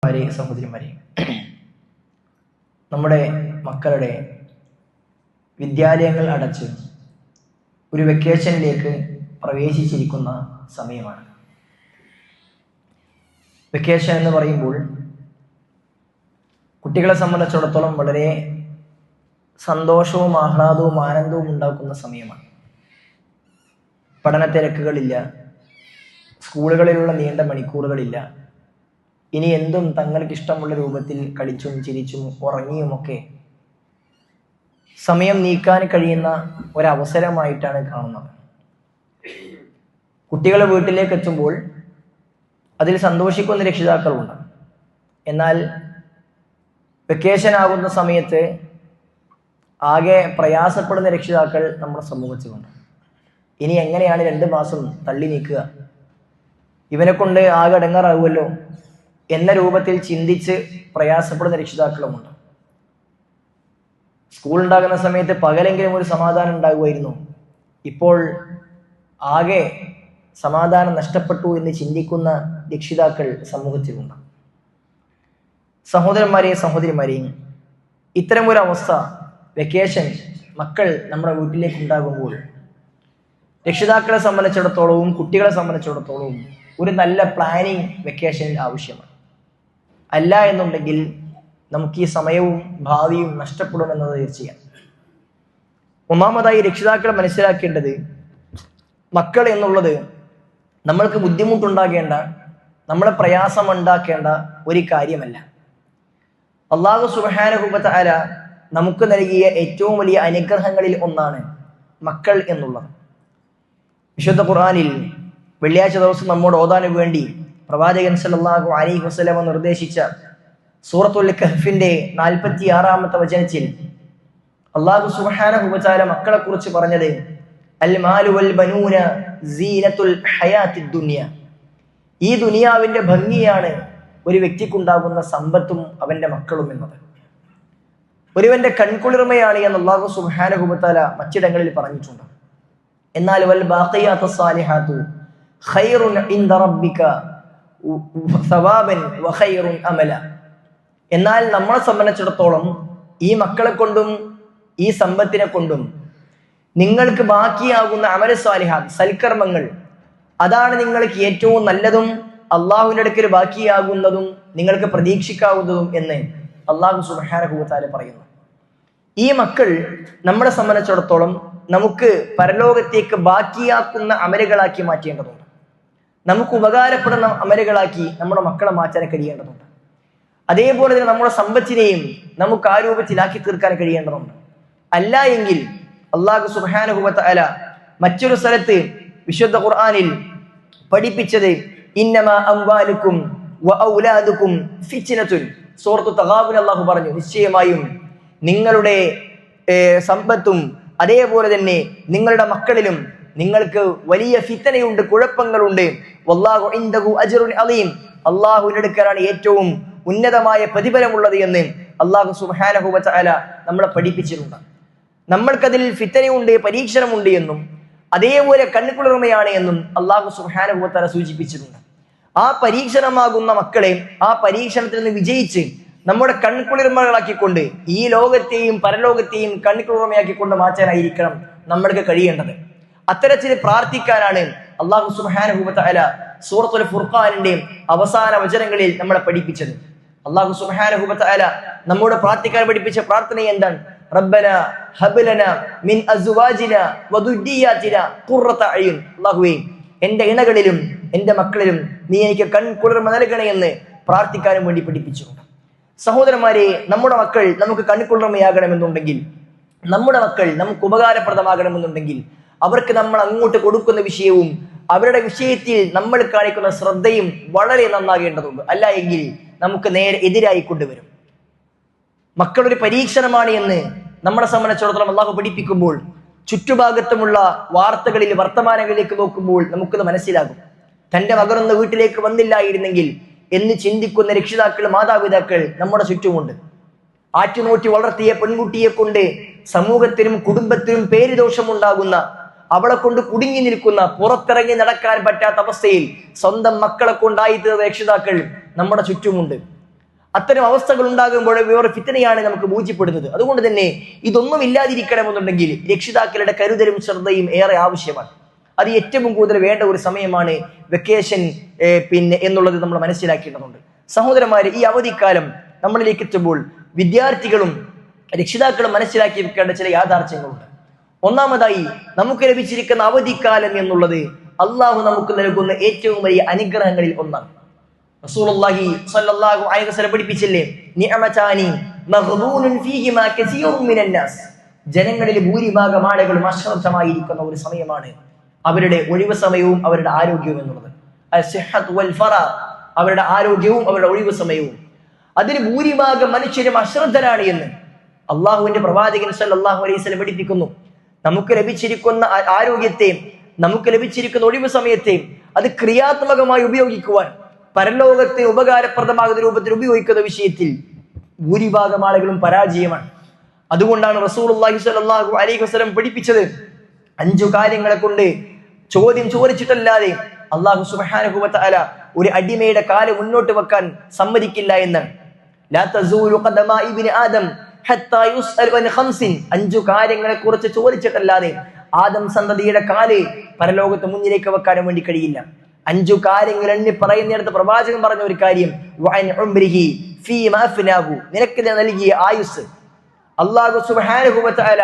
സഹോദരിമാരെ, നമ്മുടെ മക്കളുടെ വിദ്യാലയങ്ങൾ അടച്ച് ഒരു വെക്കേഷനിലേക്ക് പ്രവേശിച്ചിരിക്കുന്ന സമയമാണ്. വെക്കേഷൻ എന്ന് പറയുമ്പോൾ കുട്ടികളെ സംബന്ധിച്ചിടത്തോളം വളരെ സന്തോഷവും ആഹ്ലാദവും ആനന്ദവും ഉണ്ടാക്കുന്ന സമയമാണ്. പഠന തിരക്കുകളില്ല, സ്കൂളുകളിലുള്ള നീണ്ട മണിക്കൂറുകളില്ല. ഇനി എന്തും തങ്ങൾക്ക് ഇഷ്ടമുള്ള രൂപത്തിൽ കളിച്ചും ചിരിച്ചും ഉറങ്ങിയുമൊക്കെ സമയം നീക്കാൻ കഴിയുന്ന ഒരവസരമായിട്ടാണ് കാണുന്നത്. കുട്ടികൾ വീട്ടിലേക്ക് എത്തുമ്പോൾ അതിൽ സന്തോഷിക്കുന്ന രക്ഷിതാക്കളുണ്ട്. എന്നാൽ വെക്കേഷൻ ആകുന്ന സമയത്ത് ആകെ പ്രയാസപ്പെടുന്ന രക്ഷിതാക്കൾ നമ്മുടെ സമൂഹത്തിലുണ്ട്. ഇനി എങ്ങനെയാണ് 2 മാസം തള്ളി നീക്കുക, ഇവനെ കൊണ്ട് ആകെ അടങ്ങാറാകുമല്ലോ എന്ന രൂപത്തിൽ ചിന്തിച്ച് പ്രയാസപ്പെടുന്ന രക്ഷിതാക്കളുമുണ്ട്. സ്കൂൾ ഉണ്ടാകുന്ന സമയത്ത് പകലെങ്കിലും ഒരു സമാധാനം ഉണ്ടാകുമായിരുന്നു. ഇപ്പോൾ ആകെ സമാധാനം നഷ്ടപ്പെട്ടു എന്ന് ചിന്തിക്കുന്ന രക്ഷിതാക്കൾ സമൂഹത്തിലുണ്ട്. സഹോദരന്മാരെയും സഹോദരിമാരെയും, ഇത്തരം ഒരു അവസ്ഥ, വെക്കേഷൻ മക്കൾ നമ്മുടെ വീട്ടിലേക്ക് ഉണ്ടാകുമ്പോൾ രക്ഷിതാക്കളെ സംബന്ധിച്ചിടത്തോളവും കുട്ടികളെ സംബന്ധിച്ചിടത്തോളവും ഒരു നല്ല പ്ലാനിങ് വെക്കേഷനിൽ ആവശ്യമാണ്. അല്ല എന്നുണ്ടെങ്കിൽ നമുക്ക് ഈ സമയവും ഭാവിയും നഷ്ടപ്പെടുമെന്നത് തീർച്ചയാണ്. ഒന്നാമതായി രക്ഷിതാക്കൾ മനസ്സിലാക്കേണ്ടത്, മക്കൾ എന്നുള്ളത് നമ്മൾക്ക് ബുദ്ധിമുട്ടുണ്ടാകേണ്ട, നമ്മളെ പ്രയാസം ഉണ്ടാക്കേണ്ട ഒരു കാര്യമല്ല. അല്ലാഹു സുബ്ഹാനഹു വ തആല നമുക്ക് നൽകിയ ഏറ്റവും വലിയ അനുഗ്രഹങ്ങളിൽ ഒന്നാണ് മക്കൾ എന്നുള്ളത്. വിശുദ്ധ ഖുർആനിൽ വെള്ളിയാഴ്ച ദിവസം നമ്മോട് ഓതാൻ വേണ്ടി പ്രവാചകൻ സല്ലല്ലാഹു അലൈഹി വസല്ലം നിർദ്ദേശിച്ച സൂറത്തുൽ കഹ്ഫിന്റെ 46-ാമത്തെ വചനത്തിൽ അല്ലാഹു സുബ്ഹാനഹു വ തആല മക്കളെ കുറിച്ച് പറഞ്ഞത് അൽ മാലു വൽ ബനൂന സീനത്തുൽ ഹയാത്തിദ് ദുനിയ. ഈ ദുനിയാവിന്റെ ഭംഗിയാണ് ഒരു വ്യക്തിക്കുണ്ടാകുന്ന സമ്പത്തും അവന്റെ മക്കളും എന്നത്. ഒരുവന്റെ കൺകുളിർമയാണ് എന്ന് അല്ലാഹു സുബ്ഹാനഹു വ തആല മറ്റിടങ്ങളിൽ പറഞ്ഞിട്ടുണ്ട്. എന്നാൽ വൽ ബാഖിയാത്തുസ് സാലിഹാത്തു ഖൈറുൻ ഇൻദ റബ്ബിക സവാബൻ വ ഖൈറുൻ അമല. എന്നാൽ നമ്മളെ സംബന്ധിച്ചിടത്തോളം ഈ മക്കളെ കൊണ്ടും ഈ സമ്പത്തിനെ കൊണ്ടും നിങ്ങൾക്ക് ബാക്കിയാകുന്ന അമല സാലിഹാത്ത്, സൽക്കർമ്മങ്ങൾ, അതാണ് നിങ്ങൾക്ക് ഏറ്റവും നല്ലതും അള്ളാഹുവിന്റെ അടുക്കൽ ബാക്കിയാകുന്നതും നിങ്ങൾക്ക് പ്രതീക്ഷിക്കാവുന്നതും എന്ന് അല്ലാഹു സുബ്ഹാനഹു വ തആല പറയുന്നു. ഈ മക്കൾ നമ്മളെ സംബന്ധിച്ചിടത്തോളം നമുക്ക് പരലോകത്തേക്ക് ബാക്കിയാക്കുന്ന അമലുകളാക്കി മാറ്റേണ്ടതുണ്ട്. നമുക്ക് ഉപകാരപ്പെടുന്ന അമലുകളാക്കി നമ്മുടെ മക്കളെ മാറ്റാൻ കഴിയേണ്ടതുണ്ട്. അതേപോലെ തന്നെ നമ്മുടെ സമ്പത്തിനെയും നമുക്ക് ആ രൂപത്തിലാക്കി തീർക്കാൻ കഴിയേണ്ടതുണ്ട്. അല്ല എങ്കിൽ അല്ലാഹു സുബ്ഹാനഹു വ തആല മറ്റൊരു സ്ഥലത്ത് വിശുദ്ധ ഖുർആനിൽ പഠിപ്പിച്ചത് ഇന്നമാ അംവാലുക്കും വ ഔലാദുക്കും ഫിത്നത്തുൻ. സൂറത്തു തഗാബുൻ അല്ലാഹു പറഞ്ഞു, നിശ്ചയമായും നിങ്ങളുടെ സമ്പത്തും അതേപോലെ തന്നെ നിങ്ങളുടെ മക്കളിലും നിങ്ങൾക്ക് വലിയ ഫിത്നയുണ്ട്, കുഴപ്പങ്ങളുണ്ട്. വല്ലാഹു ഇൻദഹു അജ്റുൻ അലീം. അല്ലാഹുവിന്റെ അടുക്കലാണ് ഏറ്റവും ഉന്നതമായ പ്രതിഫലമുള്ളത് എന്ന് അല്ലാഹു സുബ്ഹാനഹു വ തആല നമ്മളെ പഠിപ്പിച്ചിട്ടുണ്ട്. നമ്മൾക്കതിൽ ഫിത്നയുണ്ട്, പരീക്ഷണമുണ്ട് എന്നും അതേപോലെ കണ്ണുകുളിർമയാണ് എന്നും അല്ലാഹു സുബ്ഹാനഹു വ തആല സൂചിപ്പിച്ചിട്ടുണ്ട്. ആ പരീക്ഷണമാകുന്ന മക്കളെ ആ പരീക്ഷണത്തിൽ നിന്ന് വിജയിച്ച് നമ്മുടെ കൺകുളിർമകളാക്കിക്കൊണ്ട് ഈ ലോകത്തെയും പരലോകത്തെയും കൺകുളിർമയാക്കിക്കൊണ്ട് മാറ്റാനായിരിക്കണം നമ്മൾക്ക് കഴിയേണ്ടത്. അത്തരത്തിൽ പ്രാർത്ഥിക്കാനാണ് അല്ലാഹു സുബ്ഹാനഹു വ തആല സൂറത്തുൽ ഫുർഖാനിന്റെ അവസാന വചനങ്ങളിൽ നമ്മളെ പഠിപ്പിച്ചത്. അല്ലാഹു സുബ്ഹാനഹു വ തആല നമ്മോട് പ്രാർത്ഥിക്കാൻ പഠിപ്പിച്ച പ്രാർത്ഥന എന്താണ്? റബ്ബന ഹബ് ലനാ മിൻ അസ്വാജിന വ ദുർരിയാതിന ഖുർറത അയ്യുൻ. അല്ലാഹുവേ, എൻ്റെ ഇണകളിലും എൻ്റെ മക്കളിലും നീ എനിക്ക് കൺകുളിർമ നൽകണേ എന്ന് പ്രാർത്ഥിക്കാനും വേണ്ടി പഠിപ്പിച്ചിട്ടുണ്ട്. സഹോദരന്മാരെ, നമ്മുടെ മക്കൾ നമുക്ക് കൺകുളിർമയാകണമെന്നുണ്ടെങ്കിൽ, നമ്മുടെ മക്കൾ നമുക്ക് ഉപകാരപ്രദമാകണമെന്നുണ്ടെങ്കിൽ അവർക്ക് നമ്മൾ അങ്ങോട്ട് കൊടുക്കുന്ന വിഷയവും അവരുടെ വിഷയത്തിൽ നമ്മൾ കാണിക്കുന്ന ശ്രദ്ധയും വളരെ നന്നാകേണ്ടതുണ്ട്. അല്ല എങ്കിൽ നമുക്ക് നേരെ എതിരായി കൊണ്ടുവരും. മക്കളൊരു പരീക്ഷണമാണ് എന്ന് നമ്മളെ സംബന്ധിച്ചിടത്തോളം അല്ലാഹു പഠിപ്പിക്കുമ്പോൾ ചുറ്റുഭാഗത്തുമുള്ള വാർത്തകളിൽ വർത്തമാനങ്ങളിലേക്ക് നോക്കുമ്പോൾ നമുക്കത് മനസ്സിലാകും. തന്റെ മകനൊന്ന് വീട്ടിലേക്ക് വന്നില്ലായിരുന്നെങ്കിൽ എന്ന് ചിന്തിക്കുന്ന രക്ഷിതാക്കൾ, മാതാപിതാക്കൾ നമ്മുടെ ചുറ്റുമുണ്ട്. ആറ്റുനോറ്റി വളർത്തിയ പെൺകുട്ടിയെ കൊണ്ട് സമൂഹത്തിനും കുടുംബത്തിനും പേരുദോഷമുണ്ടാകുന്ന അവളെ കൊണ്ട് കുടുങ്ങി നിൽക്കുന്ന, പുറത്തിറങ്ങി നടക്കാൻ പറ്റാത്ത അവസ്ഥയിൽ സ്വന്തം മക്കളെ കൊണ്ടായി തീർന്ന രക്ഷിതാക്കൾ നമ്മുടെ ചുറ്റുമുണ്ട്. അത്തരം അവസ്ഥകൾ ഉണ്ടാകുമ്പോൾ വേറെ ഫിത്തനയാണ് നമുക്ക് ബോധ്യപ്പെടുന്നത്. അതുകൊണ്ട് തന്നെ ഇതൊന്നും ഇല്ലാതിരിക്കണമെന്നുണ്ടെങ്കിൽ രക്ഷിതാക്കളുടെ കരുതലും ശ്രദ്ധയും ഏറെ ആവശ്യമാണ്. അത് ഏറ്റവും കൂടുതൽ വേണ്ട ഒരു സമയമാണ് വെക്കേഷൻ എന്നുള്ളത് നമ്മൾ മനസ്സിലാക്കേണ്ടതുണ്ട്. സഹോദരന്മാരെ, ഈ അവധിക്കാലം നമ്മളിലേക്ക് എത്തുമ്പോൾ വിദ്യാർത്ഥികളും രക്ഷിതാക്കളും മനസ്സിലാക്കി വെക്കേണ്ട ചില യാഥാർത്ഥ്യങ്ങളുണ്ട്. ഒന്നാമതായി, നമുക്ക് ലഭിച്ചിരിക്കുന്ന അവധിക്കാലം എന്നുള്ളത് അള്ളാഹു നമുക്ക് നൽകുന്ന ഏറ്റവും വലിയ അനുഗ്രഹങ്ങളിൽ ഒന്നാണ്. റസൂലുള്ളാഹി സ്വല്ലല്ലാഹു അലൈഹി വസല്ലം പഠിപ്പിച്ചില്ലേ, നിഅമതാനി മഗ്ബൂനുൻ ഫീഹിമാ കസീറുൻ മിനന്നാസ്. ജനങ്ങളിൽ ഭൂരിഭാഗം ആളുകളും അശ്രദ്ധമായിരിക്കുന്ന ഒരു സമയമാണ് അവരുടെ ഒഴിവ് സമയവും അവരുടെ ആരോഗ്യവും എന്നുള്ളത്. അസ്സിഹ്ഹത്ത് വൽ ഫറാ, അവരുടെ ആരോഗ്യവും അവരുടെ ഒഴിവ് സമയവും. അതിന് ഭൂരിഭാഗം മനുഷ്യരും അശ്രദ്ധരാണ് എന്ന് അള്ളാഹുവിന്റെ പ്രവാചകൻ സല്ലല്ലാഹു അലൈഹി വസല്ലം പഠിപ്പിക്കുന്നു. നമുക്ക് ലഭിച്ചിരിക്കുന്ന ആരോഗ്യത്തെ, നമുക്ക് ലഭിച്ചിരിക്കുന്ന ഒഴിവ് സമയത്തെ അത് ക്രിയാത്മകമായി ഉപയോഗിക്കുവാൻ, പരലോകത്തെ ഉപകാരപ്രദമാകുന്ന രൂപത്തിൽ ഉപയോഗിക്കുന്ന വിഷയത്തിൽ ഭൂരിഭാഗം ആളുകളും പരാജയമാണ്. അതുകൊണ്ടാണ് റസൂലുള്ളാഹി സ്വല്ലല്ലാഹു അലൈഹി വസല്ലം പഠിപ്പിച്ചത്, 5 കാര്യങ്ങളെ കൊണ്ട് ചോദ്യം ചോദിച്ചിട്ടല്ലാതെ അല്ലാഹു സുബ്ഹാനഹു വ തആല ഒരു അടിമയുടെ കാല് മുന്നോട്ട് വെക്കാൻ സമ്മതിക്കില്ല എന്ന്. ലാ തസൂലു ഖദമാ ഇബ്നി ആദം ഹത്താ യുസ്അൽ അൻ ഖംസിൻ. 5 കാര്യങ്ങളെ കുറിച്ച് ചോദിച്ചിട്ടല്ലാതെ ആദം സന്തതിയുടെ കാല് പരലോകത്ത് മുന്നിലേക്ക് വെക്കാനും വേണ്ടി കഴിയില്ല. 5 കാര്യങ്ങൾ എണ്ണി പറയുന്നിടത്ത് പ്രവാചകൻ പറഞ്ഞ ഒരു കാര്യം, വഅൻ ഉംരിഹി ഫീമാ അഫ്നാഹു, നിനക്ക് നൽകിയ ആയുസ്, അല്ലാഹു സുബ്ഹാനഹു വ തആല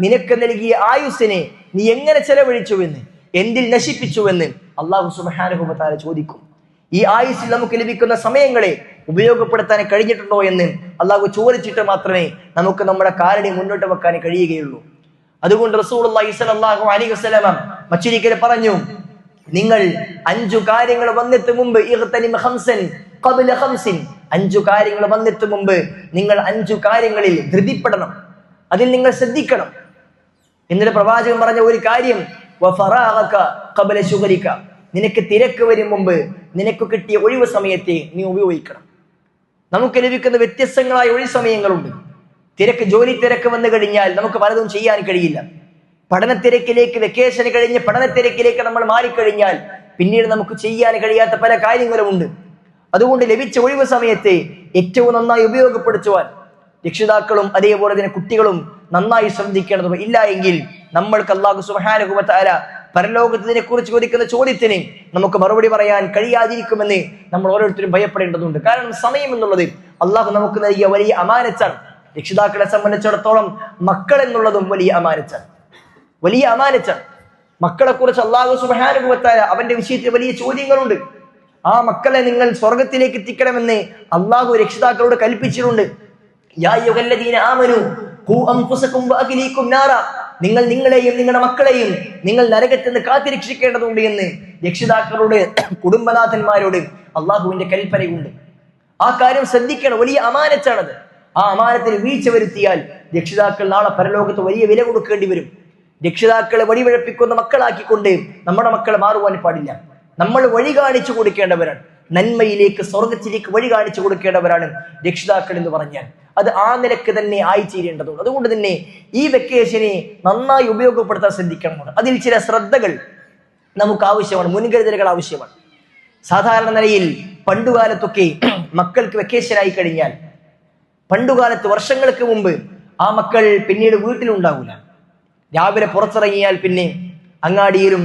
നിനക്ക് നൽകിയ ആയുസ്സിനെ നീ എങ്ങനെ ചെലവഴിച്ചുവെന്ന്, എന്തിൽ നശിപ്പിച്ചുവെന്ന് അല്ലാഹു സുബ്ഹാനഹു വ തആല ചോദിക്കും. ഈ ആയുസ്സിൽ നമുക്ക് ലഭിക്കുന്ന സമയങ്ങളെ ഉപയോഗപ്പെടുത്താൻ കഴിഞ്ഞിട്ടുണ്ടോ എന്ന് അല്ലാഹു ചോദിച്ചിട്ട് മാത്രമേ നമുക്ക് നമ്മുടെ കാലിനെ മുന്നോട്ട് വെക്കാൻ കഴിയുകയുള്ളൂ. അതുകൊണ്ട് റസൂലുള്ളാഹി സ്വല്ലല്ലാഹു അലൈഹി വസല്ലം മറ്റൊരിക്കൽ പറഞ്ഞു, നിങ്ങൾ 5 കാര്യങ്ങൾ വന്നെത്തും മുമ്പ് ഇഗ്തനിം ഖംസൻ ഖബ്ല ഖംസിൻ, 5 കാര്യങ്ങൾ വന്നെത്തും മുമ്പ് നിങ്ങൾ 5 കാര്യങ്ങളിൽ ധൃതിപ്പെടണം, അതിൽ നിങ്ങൾ ശ്രദ്ധിക്കണം. എന്നിട്ട് പ്രവാചകൻ പറഞ്ഞ ഒരു കാര്യം, വഫറാഗക ഖബ്ല ശുഗ്ലിക, നിനക്ക് തിരക്ക് വരും മുമ്പ് നിനക്ക് കിട്ടിയ ഒഴിവ് സമയത്തെ നീ ഉപയോഗിക്കണം. നമുക്ക് ലഭിക്കുന്ന വ്യത്യസ്തങ്ങളായ ഒഴിവ് സമയങ്ങളുണ്ട്. ജോലി തിരക്ക് വന്നു കഴിഞ്ഞാൽ നമുക്ക് പലതും ചെയ്യാൻ കഴിയില്ല. പഠനത്തിരക്കിലേക്ക്, വെക്കേഷൻ കഴിഞ്ഞ് പഠനത്തിരക്കിലേക്ക് നമ്മൾ മാറിക്കഴിഞ്ഞാൽ പിന്നീട് നമുക്ക് ചെയ്യാൻ കഴിയാത്ത പല കാര്യങ്ങളുമുണ്ട്. അതുകൊണ്ട് ലഭിച്ച ഒഴിവ് സമയത്തെ ഏറ്റവും നന്നായി ഉപയോഗപ്പെടുത്തുവാൻ രക്ഷിതാക്കളും അതേപോലെ തന്നെ കുട്ടികളും നന്നായി ശ്രദ്ധിക്കേണ്ടതും. ഇല്ല എങ്കിൽ നമ്മൾക്ക് അല്ലാഹു സുബ്ഹാനഹു വ തആല പരലോകത്തിനെ കുറിച്ച് ചോദിക്കുന്ന ചോദ്യത്തിന് നമുക്ക് മറുപടി പറയാൻ കഴിയാതിരിക്കുമെന്ന് നമ്മൾ ഓരോരുത്തരും ഭയപ്പെടേണ്ടതുണ്ട്. കാരണം സമയം എന്നുള്ളത് അള്ളാഹു നമുക്ക് നൽകിയ വലിയ അമാനത്താണ്. രക്ഷിതാക്കളെ സംബന്ധിച്ചിടത്തോളം മക്കൾ എന്നുള്ളതും വലിയ അമാനത്താണ്, വലിയ അമാനത്താണ്. മക്കളെ കുറിച്ച് അല്ലാഹു സുബ്ഹാനഹു വ തആല അവന്റെ വിഷയത്തിൽ വലിയ ചോദ്യങ്ങളുണ്ട്. ആ മക്കളെ നിങ്ങൾ സ്വർഗത്തിലേക്ക് എത്തിക്കണമെന്ന് അള്ളാഹു രക്ഷിതാക്കളോട് കൽപ്പിച്ചിട്ടുണ്ട്. യാ അയ്യുഹല്ലദീന ആമനൂ ഖൂ അൻഫുസകും വഅഹ്ലീകും നാറാ, നിങ്ങൾ നിങ്ങളെയും നിങ്ങളുടെ മക്കളെയും നിങ്ങൾ നരകത്തിൽ നിന്ന് കാത്തിരക്ഷിക്കേണ്ടതുണ്ട് എന്ന് രക്ഷിതാക്കളോട്, കുടുംബനാഥന്മാരോട് അള്ളാഹുവിന്റെ കൽപ്പനയുണ്ട്. ആ കാര്യം ശ്രദ്ധിക്കണം, വലിയ അമാനത്താണത്. ആ അമാനത്തിൽ വീഴ്ച വരുത്തിയാൽ രക്ഷിതാക്കൾ നാളെ പരലോകത്ത് വലിയ വില കൊടുക്കേണ്ടി വരും. രക്ഷിതാക്കളെ വഴിവഴപ്പിക്കുന്ന മക്കളാക്കിക്കൊണ്ട് നമ്മുടെ മക്കളെ മാറുവാൻ പാടില്ല. നമ്മൾ വഴി കാണിച്ചു കൊടുക്കേണ്ടവരാണ്, നന്മയിലേക്ക്, സ്വർഗത്തിലേക്ക് വഴി കാണിച്ചു കൊടുക്കേണ്ടവരാണ് രക്ഷിതാക്കൾ എന്ന് പറഞ്ഞാൽ. അത് ആ നിലക്ക് തന്നെ ആയിത്തീരേണ്ടതുണ്ട്. അതുകൊണ്ട് തന്നെ ഈ വെക്കേഷനെ നന്നായി ഉപയോഗപ്പെടുത്താൻ ശ്രദ്ധിക്കണം. അതിൽ ചില ശ്രദ്ധകൾ നമുക്ക് ആവശ്യമാണ്, മുൻകരുതലുകൾ ആവശ്യമാണ്. സാധാരണ നിലയിൽ പണ്ടുകാലത്തൊക്കെ മക്കൾക്ക് വെക്കേഷനായി കഴിഞ്ഞാൽ, പണ്ടുകാലത്ത് വർഷങ്ങൾക്ക് മുമ്പ് ആ മക്കൾ പിന്നീട് വീട്ടിലുണ്ടാവില്ല. രാവിലെ പുറത്തിറങ്ങിയാൽ പിന്നെ അങ്ങാടിയിലും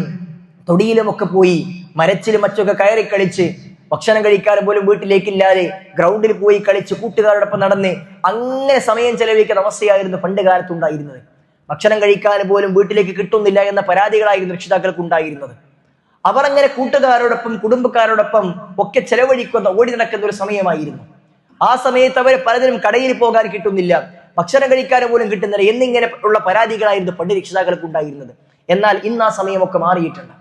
തൊടിയിലും ഒക്കെ പോയി മരച്ചിലും മറ്റൊക്കെ കയറി കളിച്ച്, ഭക്ഷണം കഴിക്കാൻ പോലും വീട്ടിലേക്കില്ലാതെ ഗ്രൗണ്ടിൽ പോയി കളിച്ച് കൂട്ടുകാരോടൊപ്പം നടന്ന് അങ്ങനെ സമയം ചെലവഴിക്കുന്ന അവസ്ഥയായിരുന്നു പണ്ട് കാലത്തുണ്ടായിരുന്നത്. ഭക്ഷണം കഴിക്കാൻ പോലും വീട്ടിലേക്ക് കിട്ടുന്നില്ല എന്ന പരാതികളായിരുന്നു രക്ഷിതാക്കൾക്ക് ഉണ്ടായിരുന്നത്. അവർ അങ്ങനെ കൂട്ടുകാരോടൊപ്പം കുടുംബക്കാരോടൊപ്പം ഒക്കെ ചെലവഴിക്കുന്ന, ഓടി നടക്കുന്ന ഒരു സമയമായിരുന്നു. ആ സമയത്ത് അവർ പലതിനും കടയിൽ പോകാൻ കിട്ടുന്നില്ല, ഭക്ഷണം കഴിക്കാൻ പോലും കിട്ടുന്നില്ല എന്നിങ്ങനെ ഉള്ള പരാതികളായിരുന്നു പണ്ട് രക്ഷിതാക്കൾക്ക് ഉണ്ടായിരുന്നത്. എന്നാൽ ഇന്ന് ആ സമയമൊക്കെ മാറിയിട്ടുണ്ട്.